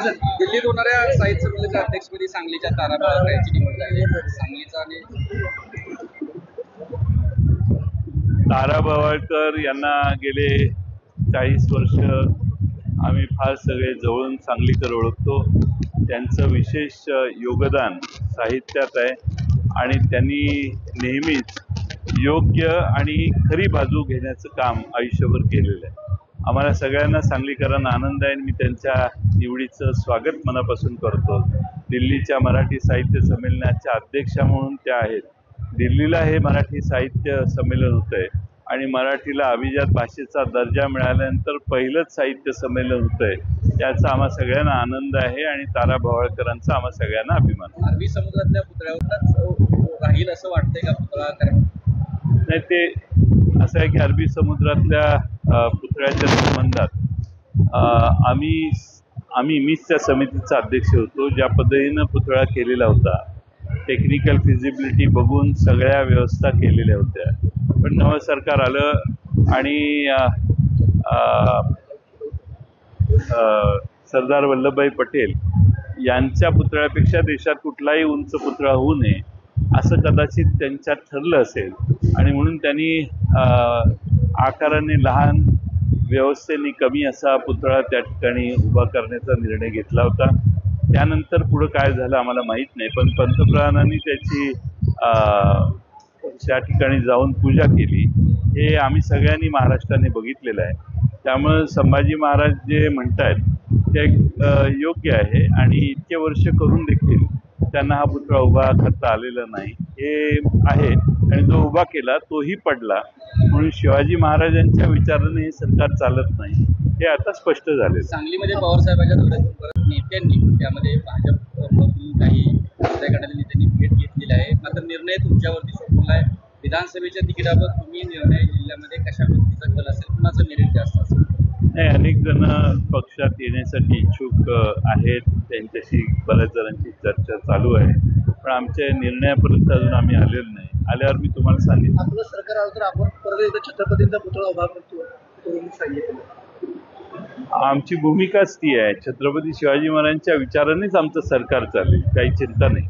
दिल्लीत होणाऱ्या साहित्य संमेलनाच्या अध्यक्षपदी सांगलीच्या ताराबाळ यांची निवड झाली आहे. सांगलीचा आणि तारा भवाळकर यांना गेले 40 वर्ष आम्ही फार सगळे जवळून सांगलीकर ओळखतो. त्यांचं विशेष योगदान साहित्यात आहे आणि त्यांनी नेहमीच योग्य आणि खरी बाजू घेण्याचं काम आयुष्यभर केलेलं आहे. आम्हाला सगळ्यांना सांगलीकरांना आनंद आहे. मी त्यांच्या निवडीचं स्वागत मनापासून करतो. दिल्लीच्या मराठी साहित्य संमेलनाच्या अध्यक्षा म्हणून त्या आहेत. दिल्लीला हे मराठी साहित्य संमेलन होतंय आणि मराठीला अभिजात भाषेचा दर्जा मिळाल्यानंतर पहिलंच साहित्य संमेलन होतंय. याचा आम्हा सगळ्यांना आनंद आहे आणि तारा भवाळकरांचा आम्हा सगळ्यांना अभिमान. अरबी समुद्रातल्या पुतळ्यावरच राहील असं वाटतंय का पुतळा? कारण नाही, ते असं आहे की अरबी समुद्रातल्या पुतळ्याच्या संबंधात मीच त्या समितीचा अध्यक्ष होतो. ज्या पद्धतीनं पुतळा केलेला होता, टेक्निकल फिजिबिलिटी बघून सगळ्या व्यवस्था केलेल्या होत्या. पण नवं सरकार आलं आणि सरदार वल्लभभाई पटेल यांच्या पुतळ्यापेक्षा देशात कुठलाही उंच पुतळा होऊ नये असं कदाचित त्यांच्यात ठरलं असेल आणि म्हणून त्यांनी आकाराने लहान, व्यवस्थेने कमी असा पुतळा त्या ठिकाणी उभा करण्याचा निर्णय घेतला होता. त्यानंतर पुढं काय झालं आम्हाला माहीत नाही, पण पंतप्रधानांनी त्याची त्या ठिकाणी जाऊन पूजा केली. हे आम्ही सगळ्यांनी महाराष्ट्राने बघितलेलं आहे. त्यामुळं संभाजी महाराज जे म्हणतायत ते योग्य आहे आणि इतके वर्ष करून देखील त्यांना हा पुतळा उभा करता आलेला नाही हे आहे. आणि जो उभा केला तोही पडला, म्हणून शिवाजी महाराजांच्या विचाराने हे सरकार चालत नाही हे आता स्पष्ट झाले. सांगलीमध्ये पवारसाहेबांच्या दौऱ्यातून नेत्यांनी, त्यामध्ये भाजपमधून काही दुसऱ्या गटातील नेत्यांनी भेट घेतलेली आहे. मात्र निर्णय तुमच्यावरती सोपवला आहे. विधानसभेच्या तिकिटावर तुम्ही निर्णय जिल्ह्यामध्ये कशा पद्धतीचा कल असेल, कुणाचं मेरिट जास्त असेल? नाही, अनेक जण पक्षात येण्यासाठी इच्छुक आहेत. त्यांच्याशी बऱ्याच जणांची चर्चा चालू आहे, पण आमच्या निर्णयापर्यंत अजून आम्ही आलेलो नाही. आल्यावर मी तुम्हाला सांगेन. आपलं सरकार आलं तर आपण परत एकदा छत्रपतींचा पुतळा उभा करतो सांगितलं. आमची भूमिकाच ती आहे. छत्रपती शिवाजी महाराजांच्या विचारानेच आमचं सरकार चालेल, काही चिंता नाही.